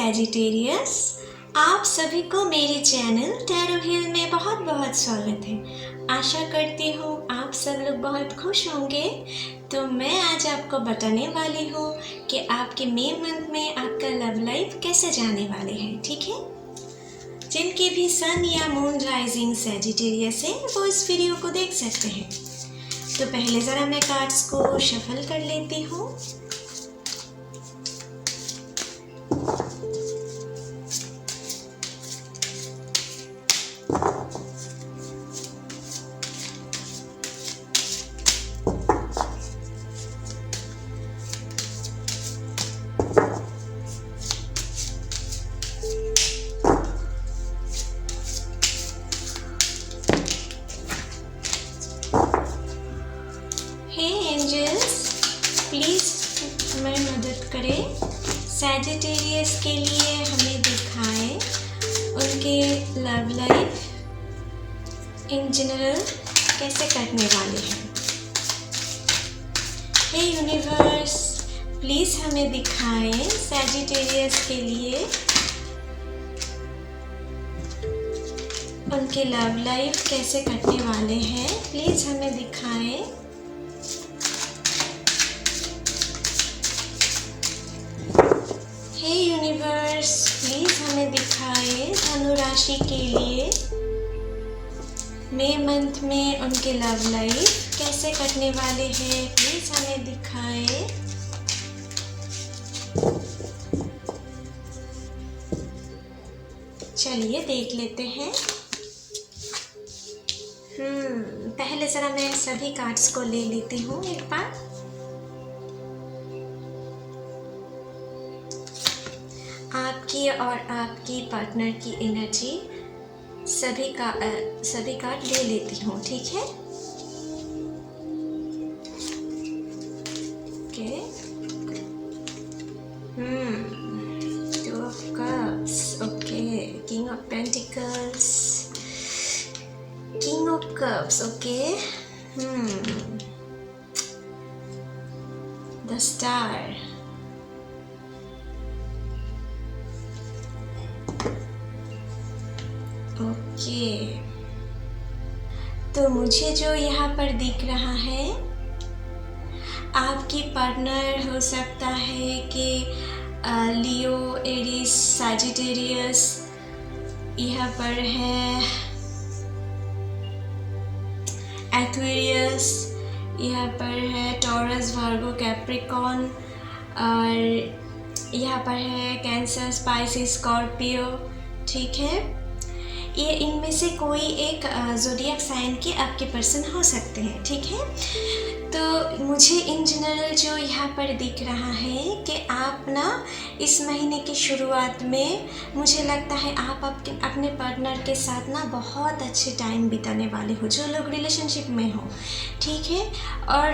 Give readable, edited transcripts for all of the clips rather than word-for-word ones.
Sagittarius, आप सभी को मेरे चैनल टैरो हिल में बहुत बहुत स्वागत है। आशा करती हूँ आप सब लोग बहुत खुश होंगे। तो मैं आज आपको बताने वाली हूँ कि आपके मई मंथ में आपका लव लाइफ कैसे जाने वाले हैं। ठीक है, जिनके भी सन या मून राइजिंग सैजिटेरियस है वो इस वीडियो को देख सकते हैं। तो पहले ज़रा मैं कार्ड्स को शफल कर लेती हूँ। हे एंजल्स, प्लीज़ हमें मदद करें। सैजिटेरियस के लिए हमें दिखाएं उनके लव लाइफ इन जनरल कैसे कटने वाले हैं। हे यूनिवर्स, प्लीज़ हमें दिखाएं सैजिटेरियस के लिए उनके लव लाइफ कैसे कटने वाले हैं। प्लीज़ हमें दिखाएं। हे यूनिवर्स, प्लीज़ हमें दिखाएं धनु राशि के लिए मई मंथ में उनके लव लाइफ कैसे कटने वाले हैं। प्लीज़ हमें दिखाएं। चलिए देख लेते हैं। पहले ज़रा मैं सभी कार्ड्स को ले लेती हूँ एक बार। आपकी और आपकी पार्टनर की एनर्जी सभी कार्ड ले लेती हूँ। ठीक है, okay. Two of cups, okay. King of pentacles, king of cups, okay. The star, okay. तो मुझे जो यहाँ पर दिख रहा है, आपकी पार्टनर हो सकता है कि लियो, एरीज, सैजिटेरियस, यहाँ पर है एक्वेरियस, यहाँ पर है टॉरस, वर्गो, कैप्रिकॉर्न, और यहाँ पर है कैंसर, स्पाइसिस, स्कॉर्पियो। ठीक है, ये इनमें से कोई एक ज़ोडिएक साइन के आपके पर्सन हो सकते हैं। ठीक है, तो मुझे इन जनरल जो यहाँ पर दिख रहा है कि आप ना इस महीने की शुरुआत में मुझे लगता है आप अपने पार्टनर के साथ ना बहुत अच्छे टाइम बिताने वाले हो, जो लोग रिलेशनशिप में हो। ठीक है, और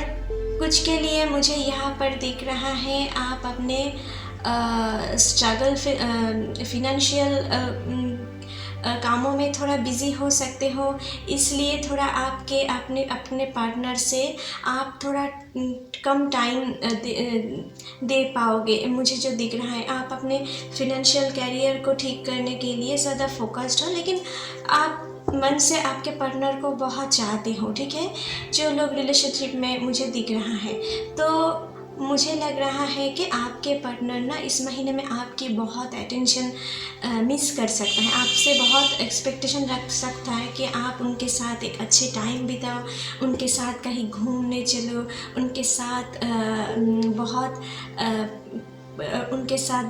कुछ के लिए मुझे यहाँ पर दिख रहा है आप अपने स्ट्रगल फिनेंशियल कामों में थोड़ा बिज़ी हो सकते हो, इसलिए थोड़ा अपने पार्टनर से आप थोड़ा कम टाइम दे पाओगे। मुझे जो दिख रहा है आप अपने फिनेंशियल कैरियर को ठीक करने के लिए ज़्यादा फोकस्ड हो, लेकिन आप मन से आपके पार्टनर को बहुत चाहते हो। ठीक है, जो लोग रिलेशनशिप में मुझे दिख रहा है, तो मुझे लग रहा है कि आपके पार्टनर ना इस महीने में आपकी बहुत अटेंशन मिस कर सकता है, आपसे बहुत एक्सपेक्टेशन रख सकता है कि आप उनके साथ एक अच्छे टाइम बिताओ, उनके साथ कहीं घूमने चलो, उनके साथ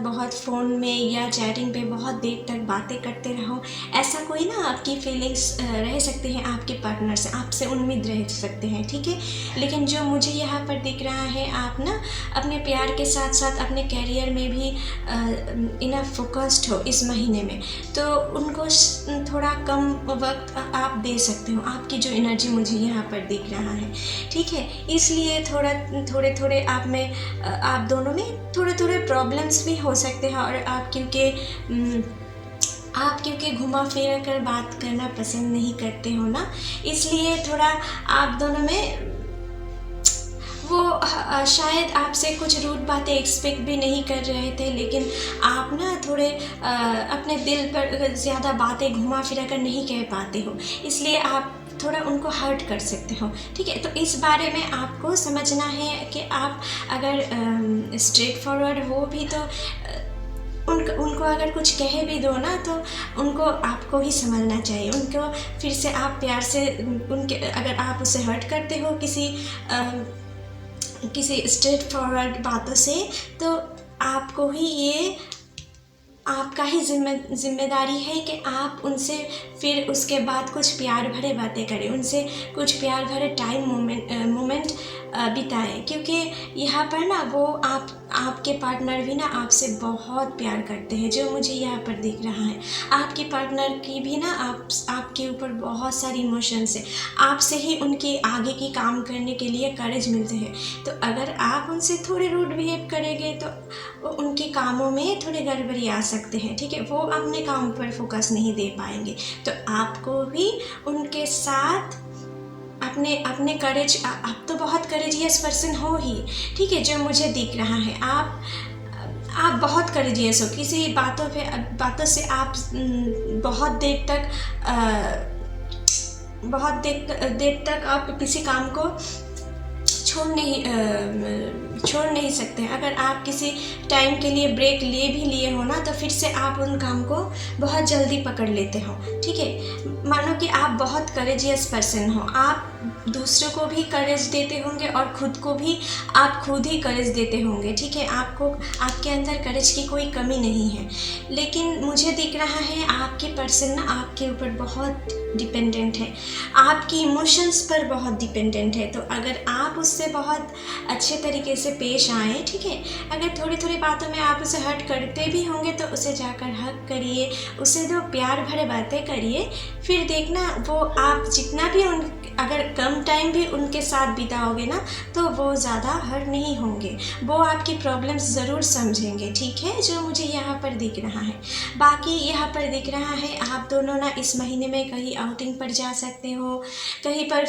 बहुत फ़ोन में या चैटिंग पे बहुत देर तक बातें करते रहो। ऐसा कोई ना आपकी फीलिंग्स रह सकते हैं आपके पार्टनर से, आपसे उम्मीद रह सकते हैं। ठीक है, लेकिन जो मुझे यहाँ पर दिख रहा है आप ना अपने प्यार के साथ साथ अपने कैरियर में भी इनफ फोकस्ड हो इस महीने में, तो उनको थोड़ा कम वक्त आप दे सकते हो। आपकी जो एनर्जी मुझे यहाँ पर दिख रहा है, ठीक है, इसलिए थोड़े आप दोनों में थोड़े प्रॉब्लम्स भी हो सकते हैं। और आप क्योंकि घुमा फिरा कर बात करना पसंद नहीं करते हो ना, इसलिए थोड़ा आप दोनों में वो शायद आपसे कुछ रूड बातें एक्सपेक्ट भी नहीं कर रहे थे, लेकिन आप ना थोड़े अपने दिल पर ज़्यादा बातें घुमा फिरा कर नहीं कह पाते हो, इसलिए आप थोड़ा उनको हर्ट कर सकते हो। ठीक है, तो इस बारे में आपको समझना है कि आप अगर स्ट्रेट फॉरवर्ड हो भी तो उनको अगर कुछ कह भी दो ना तो उनको आपको ही संभलना चाहिए। उनको फिर से आप प्यार से उनके अगर आप उसे हर्ट करते हो किसी स्ट्रेट फॉरवर्ड बातों से, तो आपको ही ये आपका ही जिम्मेदारी है कि आप उनसे फिर उसके बाद कुछ प्यार भरे बातें करें, उनसे कुछ प्यार भरे टाइम मोमेंट बिताएं, क्योंकि यहाँ पर ना वो आपके पार्टनर भी ना आपसे बहुत प्यार करते हैं, जो मुझे यहाँ पर दिख रहा है। आपके पार्टनर की भी ना आपके ऊपर बहुत सारी इमोशंस है, आपसे ही उनके आगे की काम करने के लिए करेज मिलते हैं। तो अगर आप उनसे थोड़े रूड बिहेव करेंगे तो वो उनके कामों में थोड़ी गड़बड़ी आ सकते हैं। ठीक है, वो अपने काम पर फोकस नहीं दे पाएंगे, तो आपको भी उनके साथ अपने करेज, आप तो बहुत करेजियस पर्सन हो ही, ठीक है, जो मुझे दिख रहा है। आप बहुत करेजियस हो, किसी बातों से आप बहुत देर तक आप किसी काम को छोड़ नहीं सकते। अगर आप किसी टाइम के लिए ब्रेक लिए हो ना, तो फिर से आप उन काम को बहुत जल्दी पकड़ लेते हो। ठीक है, मानो कि आप बहुत करेजियस पर्सन हो, आप दूसरों को भी करेज देते होंगे और खुद को भी आप खुद ही करेज देते होंगे। ठीक है, आपके अंदर करेज की कोई कमी नहीं है, लेकिन मुझे दिख रहा है आपके पर्सन ना आपके ऊपर बहुत डिपेंडेंट है, आपकी इमोशंस पर बहुत डिपेंडेंट है। तो अगर आप उससे बहुत अच्छे तरीके से पेश आएँ, ठीक है, अगर थोड़ी बातों में आप उसे हर्ट करते भी होंगे तो उसे जाकर हक करिए, उसे दो प्यार भरे बातें करिए, फिर देखना वो आप जितना भी अगर कम टाइम भी उनके साथ बिताओगे ना, तो वो ज़्यादा हर्ट नहीं होंगे, वो आपकी प्रॉब्लम्स ज़रूर समझेंगे। ठीक है, जो मुझे यहाँ पर दिख रहा है। बाकी यहाँ पर दिख रहा है आप दोनों ना इस महीने में कहीं आउटिंग पर जा सकते हो, कहीं पर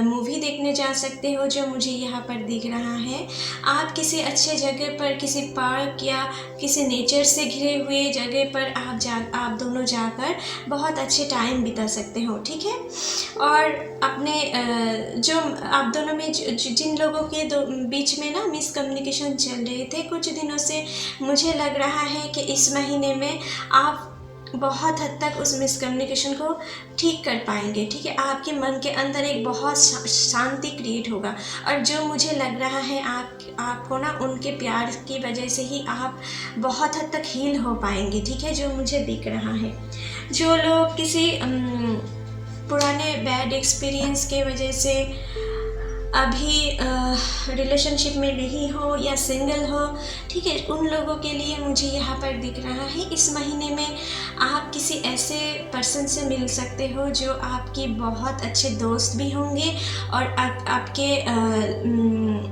मूवी देखने जा सकते हो, जो मुझे यहाँ पर दिख रहा है। आप किसी अच्छे जगह पर, किसी पार्क या किसी नेचर से घिरे हुए जगह पर आप दोनों जाकर बहुत अच्छे टाइम बिता सकते हो। ठीक है, और अपने जो आप दोनों में जिन लोगों के बीच में ना मिसकम्युनिकेशन चल रहे थे कुछ दिनों से, मुझे लग रहा है कि इस महीने में आप बहुत हद तक उस मिसकम्युनिकेशन को ठीक कर पाएंगे। ठीक है, आपके मन के अंदर एक बहुत शांति क्रिएट होगा, और जो मुझे लग रहा है आपको ना उनके प्यार की वजह से ही आप बहुत हद तक हील हो पाएंगे। ठीक है, जो मुझे दिख रहा है। जो लोग किसी पुराने बैड एक्सपीरियंस के वजह से अभी रिलेशनशिप में नहीं हो या सिंगल हो, ठीक है, उन लोगों के लिए मुझे यहाँ पर दिख रहा है इस महीने में आप किसी ऐसे पर्सन से मिल सकते हो जो आपकी बहुत अच्छे दोस्त भी होंगे और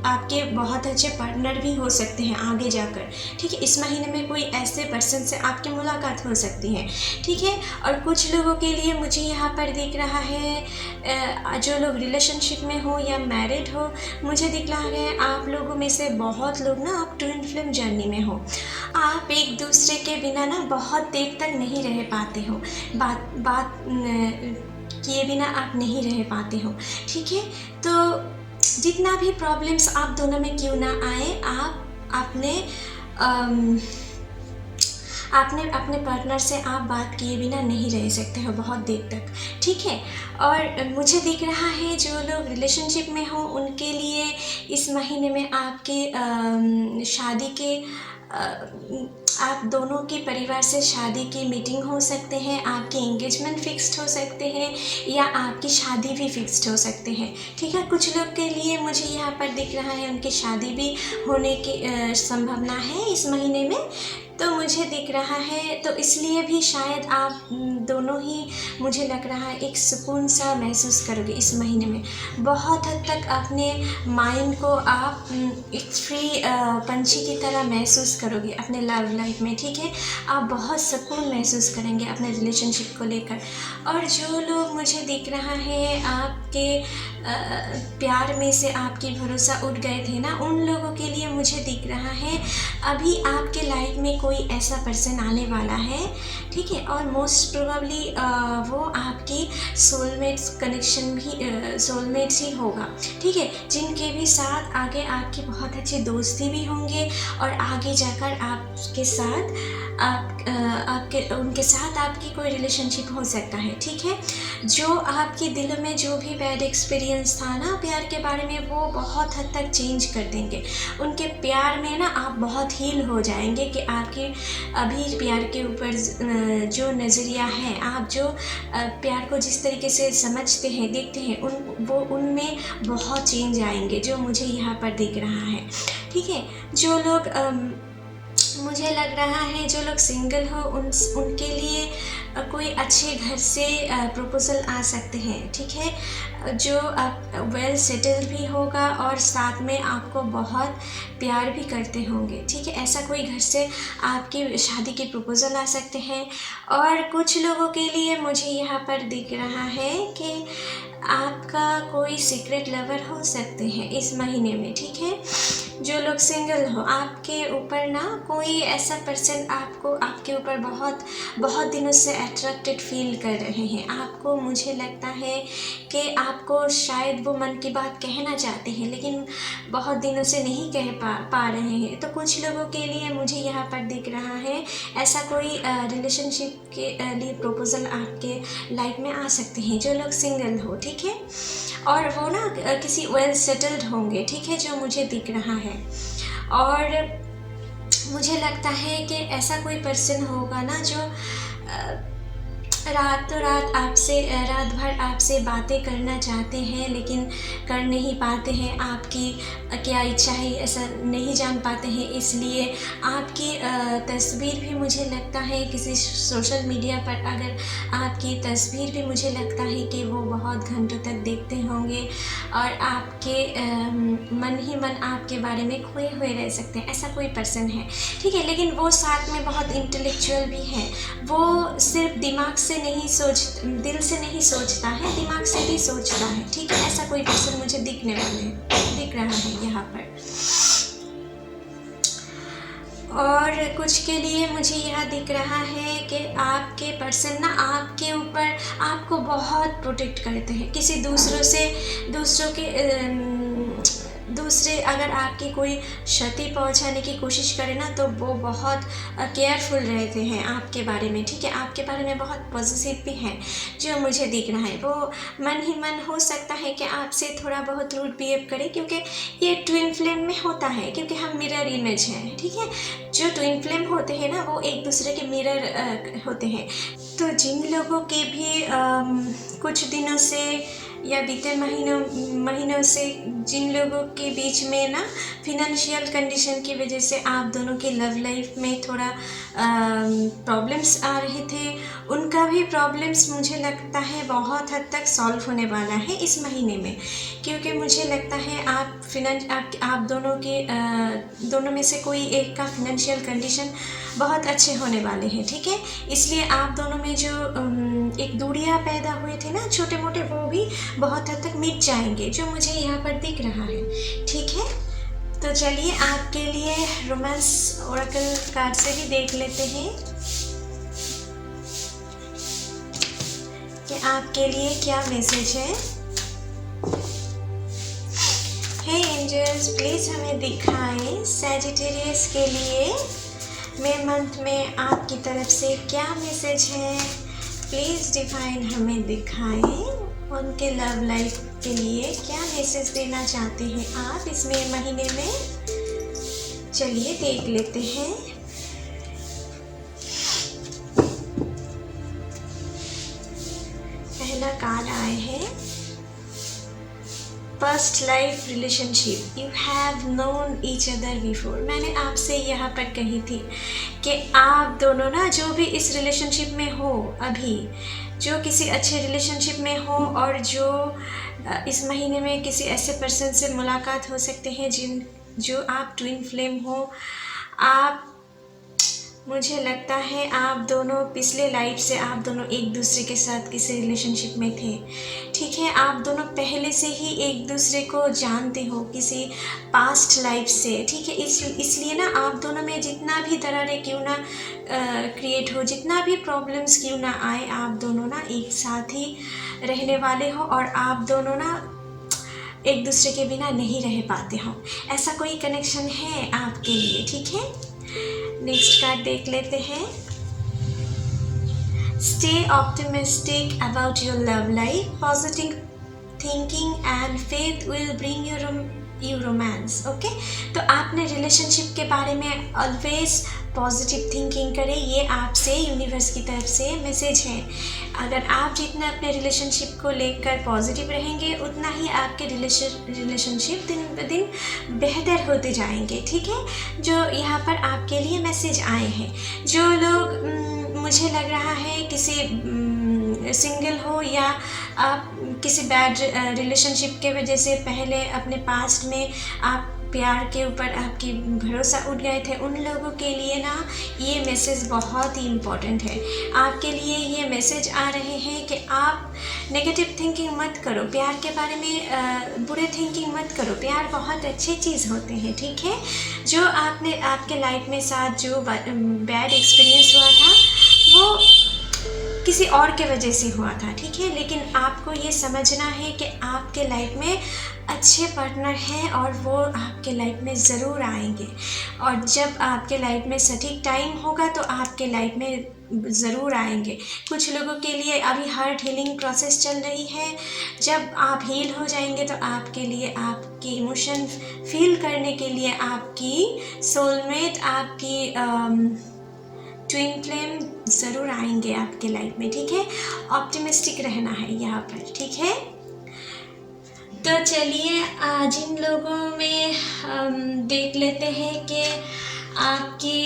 आपके बहुत अच्छे पार्टनर भी हो सकते हैं आगे जाकर। ठीक है, इस महीने में कोई ऐसे पर्सन से आपकी मुलाकात हो सकती है। ठीक है, और कुछ लोगों के लिए मुझे यहाँ पर दिख रहा है जो लोग रिलेशनशिप में हो या मैरिड हो, मुझे दिख रहा है आप लोगों में से बहुत लोग ना आप ट्विन फ्लेम जर्नी में हो। आप एक दूसरे के बिना ना बहुत देर तक नहीं रह पाते हो, बात किए बिना आप नहीं रह पाते हो। ठीक है, तो जितना भी प्रॉब्लम्स आप दोनों में क्यों ना आए, आप अपने पार्टनर से आप बात किए बिना नहीं रह सकते हो बहुत देर तक। ठीक है, और मुझे दिख रहा है जो लोग रिलेशनशिप में हो उनके लिए इस महीने में आपके शादी के आप दोनों के परिवार से शादी की मीटिंग हो सकते हैं, आपके एंगेजमेंट फिक्स्ड हो सकते हैं या आपकी शादी भी फिक्स्ड हो सकते हैं। ठीक है, कुछ लोग के लिए मुझे यहाँ पर दिख रहा है उनकी शादी भी होने की संभावना है इस महीने में। तो मुझे दिख रहा है, तो इसलिए भी शायद आप दोनों ही, मुझे लग रहा है, एक सुकून सा महसूस करोगे इस महीने में। बहुत हद तक अपने माइंड को आप एक फ्री पंछी की तरह महसूस करोगे अपने लव लाइफ में, ठीक है। आप बहुत सुकून महसूस करेंगे अपने रिलेशनशिप को लेकर। और जो लोग मुझे दिख रहा है आपके प्यार में से आपकी भरोसा उठ गए थे ना, उन लोगों के लिए मुझे दिख रहा है अभी आपके लाइफ में कोई ऐसा पर्सन आने वाला है, ठीक है। और मोस्ट प्रोबेबली वो आपकी सोलमेट्स कनेक्शन भी, सोलमेट्स ही होगा, ठीक है, जिनके भी साथ आगे आपकी बहुत अच्छी दोस्ती भी होंगे और आगे जाकर आपके साथ उनके साथ आपकी कोई रिलेशनशिप हो सकता है, ठीक है। जो आपके दिल में जो भी बैड एक्सपीरियंस था ना प्यार के बारे में, वो बहुत हद तक चेंज कर देंगे। उनके प्यार में ना आप बहुत हील हो जाएंगे कि आपके अभी प्यार के ऊपर जो नज़रिया है, आप जो प्यार को जिस तरीके से समझते हैं, देखते हैं, उनमें बहुत चेंज आएंगे, जो मुझे यहाँ पर दिख रहा है, ठीक है। जो लोग मुझे लग रहा है जो लोग सिंगल हो उनके लिए कोई अच्छे घर से प्रपोजल आ सकते हैं, ठीक है, जो आप वेल सेटल्ड भी होगा और साथ में आपको बहुत प्यार भी करते होंगे, ठीक है। ऐसा कोई घर से आपकी शादी के प्रपोजल आ सकते हैं। और कुछ लोगों के लिए मुझे यहाँ पर दिख रहा है कि आपका कोई सीक्रेट लवर हो सकते हैं इस महीने में, ठीक है। जो लोग सिंगल हो, आपके ऊपर ना कोई ऐसा पर्सन आपके ऊपर बहुत दिनों से अट्रैक्टेड फील कर रहे हैं। आपको, मुझे लगता है कि आपको शायद वो मन की बात कहना चाहते हैं लेकिन बहुत दिनों से नहीं कह पा रहे हैं। तो कुछ लोगों के लिए मुझे यहाँ पर दिख रहा है ऐसा कोई रिलेशनशिप के लिए प्रपोजल आपके लाइफ में आ सकते हैं, जो लोग सिंगल हो, ठीक है। और वो ना किसी वेल सेटल्ड होंगे, ठीक है, जो मुझे दिख रहा है। और मुझे लगता है कि ऐसा कोई पर्सन होगा ना जो रात भर आपसे बातें करना चाहते हैं लेकिन कर नहीं पाते हैं। आपकी क्या इच्छा है ऐसा नहीं जान पाते हैं, इसलिए आपकी तस्वीर भी मुझे लगता है किसी सोशल मीडिया पर, अगर आपकी तस्वीर भी मुझे लगता है कि वो बहुत घंटों तक देखते होंगे और आपके मन ही मन आपके बारे में खोए हुए रह सकते हैं। ऐसा कोई पर्सन है, ठीक है, लेकिन वो साथ में बहुत इंटेलेक्चुअल भी है। वो सिर्फ दिमाग से नहीं दिल से नहीं सोचता है, दिमाग से भी सोचता है, ठीक है। ऐसा कोई पर्सन मुझे दिख रहा है यहाँ पर। और कुछ के लिए मुझे यह दिख रहा है कि आपके पर्सन ना आपके ऊपर आपको बहुत प्रोटेक्ट करते हैं। किसी दूसरे अगर आपकी कोई क्षति पहुंचाने की कोशिश करे ना, तो वो बहुत केयरफुल रहते हैं आपके बारे में, ठीक है। आपके बारे में बहुत पॉजिटिव भी है, जो मुझे दिख रहा है। वो मन ही मन हो सकता है कि आपसे थोड़ा बहुत रूड बिहेव करे, क्योंकि ये ट्विन फ्लेम में होता है, क्योंकि हम मिरर इमेज हैं, ठीक है। जो ट्विन फ्लेम होते हैं ना, वो एक दूसरे के मिरर होते हैं। तो जिन लोगों के भी कुछ दिनों से या बीते महीनों से जिन लोगों के बीच में ना फिनंशियल कंडीशन की वजह से आप दोनों की लव लाइफ में थोड़ा प्रॉब्लम्स आ रहे थे, उनका भी प्रॉब्लम्स मुझे लगता है बहुत हद तक सॉल्व होने वाला है इस महीने में। क्योंकि मुझे लगता है आप दोनों में से कोई एक का फिनंशियल कंडीशन बहुत अच्छे होने वाले हैं, ठीक है। इसलिए आप दोनों में जो एक दूरियां पैदा हुए थे ना छोटे मोटे, वो भी बहुत हद तक मिट जाएंगे, जो मुझे यहाँ पर दिख रहा है, ठीक है। तो चलिए आपके लिए रोमांस ओरेकल कार्ड से भी देख लेते हैं कि आपके लिए क्या मैसेज है। हे एंजल्स, प्लीज़ हमें दिखाएं सैजिटेरियस के लिए मई मंथ में आपकी तरफ से क्या मैसेज है। प्लीज़ डिवाइन हमें दिखाएं उनके लव लाइफ के लिए क्या मैसेज देना चाहते हैं आप इसमें महीने में। चलिए देख लेते हैं। पहला कार्ड आए हैं past life relationship, you have known each other before. मैंने आपसे यहाँ पर कही थी कि आप दोनों ना जो भी इस रिलेशनशिप में हो अभी, जो किसी अच्छे रिलेशनशिप में हो और जो इस महीने में किसी ऐसे पर्सन से मुलाकात हो सकते हैं जो आप ट्विन फ्लेम हो। आप, मुझे लगता है आप दोनों पिछले लाइफ से आप दोनों एक दूसरे के साथ किसी रिलेशनशिप में थे, ठीक है। आप दोनों पहले से ही एक दूसरे को जानते हो किसी पास्ट लाइफ से, ठीक है। इसलिए ना आप दोनों में जितना भी दरारें क्यों ना क्रिएट हो, जितना भी प्रॉब्लम्स क्यों ना आए, आप दोनों ना एक साथ ही रहने वाले हो और आप दोनों ना एक दूसरे के बिना नहीं रह पाते हो। ऐसा कोई कनेक्शन है आपके लिए, ठीक है। नेक्स्ट कार्ड देख लेते हैं। Stay optimistic about your love life. Positive thinking and faith will bring you romance. Okay, तो आपने रिलेशनशिप के बारे में ऑलवेज पॉजिटिव थिंकिंग करें, ये आपसे यूनिवर्स की तरफ से मैसेज है। अगर आप जितना अपने रिलेशनशिप को लेकर पॉजिटिव रहेंगे उतना ही आपके रिलेशनशिप दिन ब दिन बेहतर होते जाएंगे, ठीक है। जो यहाँ पर आपके लिए मैसेज आए हैं, जो लोग मुझे लग रहा है किसी सिंगल हो या आप किसी बैड रिलेशनशिप के वजह से पहले अपने पास्ट में आप प्यार के ऊपर आपकी भरोसा उठ गए थे, उन लोगों के लिए ना ये मैसेज बहुत ही इम्पोर्टेंट है। आपके लिए ये मैसेज आ रहे हैं कि आप नेगेटिव थिंकिंग मत करो, प्यार के बारे में बुरे थिंकिंग मत करो। प्यार बहुत अच्छी चीज़ होते हैं, ठीक है। जो आपने आपके लाइफ में साथ जो बैड एक्सपीरियंस हुआ था वो किसी और के वजह से हुआ था, ठीक है। लेकिन आपको ये समझना है कि आपके लाइफ में अच्छे पार्टनर हैं और वो आपके लाइफ में ज़रूर आएंगे, और जब आपके लाइफ में सटीक टाइम होगा तो आपके लाइफ में ज़रूर आएंगे। कुछ लोगों के लिए अभी हार्ट हीलिंग प्रोसेस चल रही है, जब आप हील हो जाएंगे तो आपके लिए आपकी इमोशन फील करने के लिए आपकी सोलमेट, आपकी ट्विन फ्लेम ज़रूर आएंगे आपके लाइफ में, ठीक है। ऑप्टिमिस्टिक रहना है यहाँ पर, ठीक है। तो चलिए जिन लोगों में देख लेते हैं कि आपकी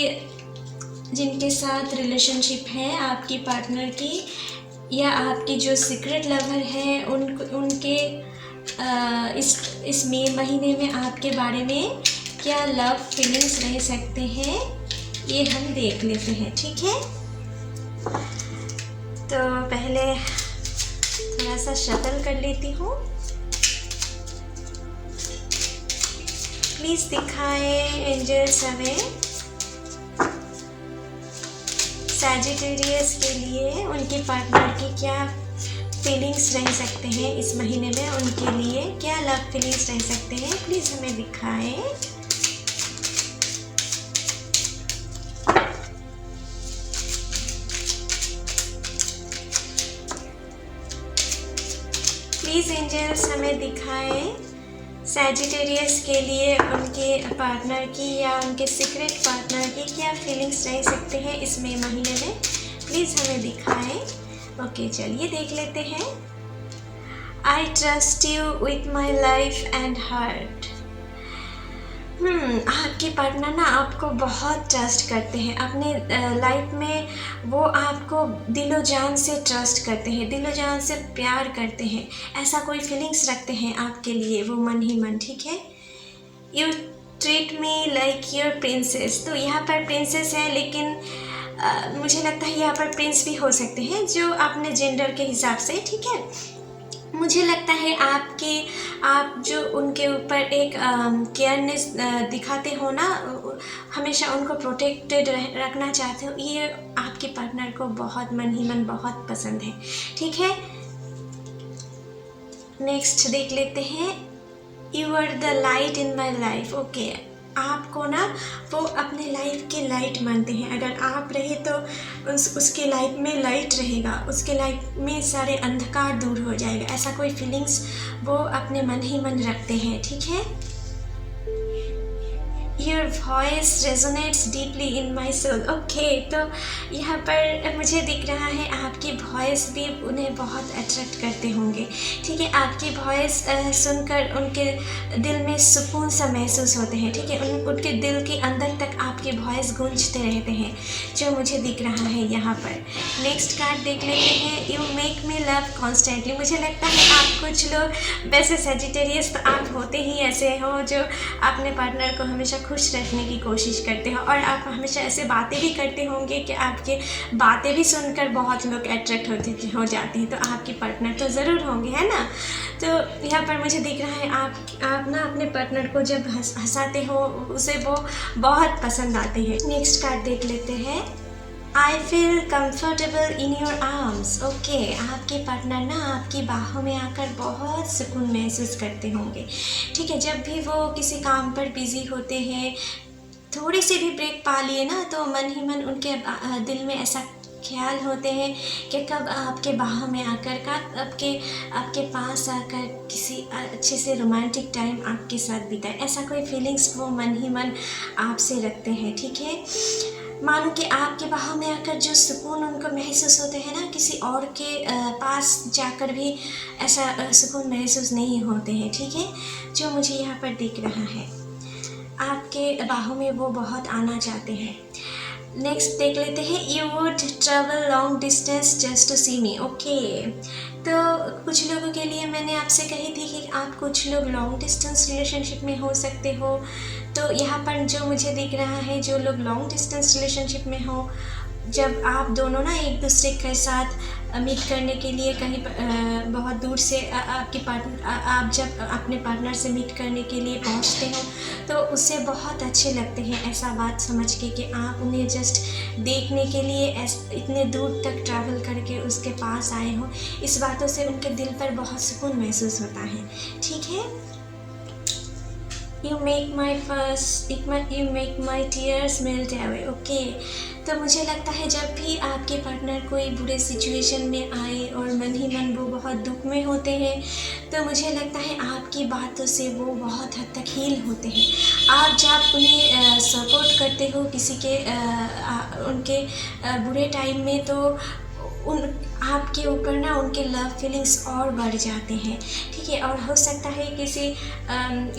जिनके साथ रिलेशनशिप है आपकी पार्टनर की या आपकी जो सीक्रेट लवर है उनके इस महीने में आपके बारे में क्या लव फीलिंग्स रह सकते हैं, ये हम देख लेते हैं, ठीक है। तो पहले थोड़ा सा शफल कर लेती हूँ। प्लीज़ दिखाएं एंजल्स हमें सैजिटेरियस के लिए उनके पार्टनर की क्या फीलिंग्स रह सकते हैं इस महीने में, उनके लिए क्या लव फीलिंग्स रह सकते हैं, प्लीज़ हमें दिखाएं। प्लीज़ एंजल्स हमें दिखाएं सैजिटेरियस के लिए उनके पार्टनर की या उनके सीक्रेट पार्टनर की क्या फीलिंग्स रह सकते हैं इस मई महीने में, प्लीज़ हमें दिखाएं। ओके, चलिए देख लेते हैं। I trust you with my life and heart. आपके पार्टनर ना आपको बहुत ट्रस्ट करते हैं अपने लाइफ में, वो आपको दिलो जान से ट्रस्ट करते हैं, दिलो जान से प्यार करते हैं, ऐसा कोई फीलिंग्स रखते हैं आपके लिए वो मन ही मन, ठीक है। You treat me like your princess, तो यहाँ पर प्रिंसेस है लेकिन मुझे लगता है यहाँ पर प्रिंस भी हो सकते हैं जो अपने जेंडर के हिसाब से, ठीक है। मुझे लगता है आप जो उनके ऊपर एक केयरनेस दिखाते हो ना, हमेशा उनको प्रोटेक्टेड रखना चाहते हो, ये आपके पार्टनर को बहुत मन ही मन बहुत पसंद है, ठीक है। नेक्स्ट देख लेते हैं। You are the light in my life. Okay, आपको ना वो अपने लाइफ के लाइट मानते हैं, अगर आप रहे तो उसके लाइफ में लाइट रहेगा, उसके लाइफ में सारे अंधकार दूर हो जाएगा, ऐसा कोई फीलिंग्स वो अपने मन ही मन रखते हैं, ठीक है। Your voice resonates deeply in my soul. Okay, तो यहाँ पर मुझे दिख रहा है आपकी वॉइस भी उन्हें बहुत अट्रैक्ट करते होंगे। ठीक है, आपकी वॉइस सुनकर उनके दिल में सुकून सा महसूस होते हैं। ठीक है, उनके दिल के अंदर तक आपकी वॉइस गूंजते रहते हैं, जो मुझे दिख रहा है यहाँ पर। नेक्स्ट कार्ड देख लेते हैं। You make me love constantly. मुझे लगता है आप कुछ लोग, वैसे सजिटेरियस तो आप होते ही ऐसे हो जो अपने पार्टनर को हमेशा खुश रखने की कोशिश करते हो, और आप हमेशा ऐसे बातें भी करते होंगे कि आपके बातें भी सुनकर बहुत लोग अट्रैक्ट हो जाते हैं। तो आपके पार्टनर तो ज़रूर होंगे, है ना। तो यहाँ पर मुझे दिख रहा है आप ना अपने पार्टनर को जब हंसाते हो उसे वो बहुत पसंद आते हैं। नेक्स्ट कार्ड देख लेते हैं। I feel comfortable in your arms. Okay, आपके पार्टनर ना आपकी बाहों में आकर बहुत सुकून महसूस करते होंगे। ठीक है, जब भी वो किसी काम पर बिजी होते हैं, थोड़ी सी भी ब्रेक पा लिए ना, तो मन ही मन उनके दिल में ऐसा ख्याल होते हैं कि कब आपके बाहों में आकर, कब आपके पास आकर किसी अच्छे से रोमांटिक टाइम आपके साथ बिताए। ऐसा कोई फीलिंग्स वो मन ही मन आपसे रखते हैं। ठीक है, मानो कि आपके बाहों में आकर जो सुकून उनको महसूस होते हैं ना, किसी और के पास जाकर भी ऐसा सुकून महसूस नहीं होते हैं। ठीक है, जो मुझे यहाँ पर दिख रहा है, आपके बाहों में वो बहुत आना चाहते हैं। नेक्स्ट देख लेते हैं। You would travel long distance just to see me. Okay, तो कुछ लोगों के लिए मैंने आपसे कही थी कि आप कुछ लोग लॉन्ग डिस्टेंस रिलेशनशिप में हो सकते हो। तो यहाँ पर जो मुझे दिख रहा है, जो लोग लॉन्ग डिस्टेंस रिलेशनशिप में हो, जब आप दोनों ना एक दूसरे के साथ मीट करने के लिए कहीं बहुत दूर से आपके पार्टनर, आप जब अपने पार्टनर से मीट करने के लिए पहुंचते हो तो उससे बहुत अच्छे लगते हैं, ऐसा बात समझ के कि आप उन्हें जस्ट देखने के लिए इतने दूर तक ट्रैवल करके उसके पास आए हो। इस बातों से उनके दिल पर बहुत सुकून महसूस होता है। ठीक है, you make my tears melt away. Okay, तो मुझे लगता है जब भी आपके पार्टनर कोई बुरे सिचुएशन में आए और मन ही मन वो बहुत दुख में होते हैं, तो मुझे लगता है आपकी बातों से वो बहुत हद तक हील होते हैं। आप जब उन्हें सपोर्ट करते हो किसी के उनके बुरे टाइम में, तो आपके ऊपर ना उनके लव फीलिंग्स और बढ़ जाते हैं। ठीक है, और हो सकता है किसी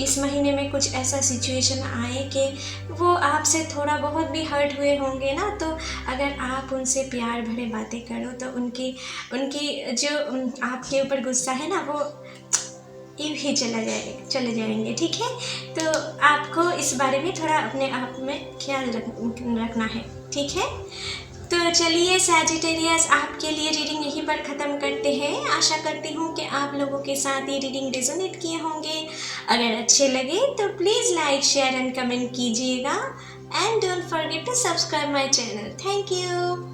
इस महीने में कुछ ऐसा सिचुएशन आए कि वो आपसे थोड़ा बहुत भी हर्ट हुए होंगे ना, तो अगर आप उनसे प्यार भरे बातें करो तो उनकी जो आपके ऊपर गुस्सा है ना, वो यूँ ही चले जाएंगे। ठीक है, तो आपको इस बारे में थोड़ा अपने आप में ख्याल रखना है। ठीक है, तो चलिए सैजिटेरियस, आपके लिए रीडिंग यहीं पर ख़त्म करते हैं। आशा करती हूँ कि आप लोगों के साथ ये रीडिंग रेजोनेट किए होंगे। अगर अच्छे लगे तो please like, share and comment कीजिएगा, and don't forget to subscribe my channel. Thank you.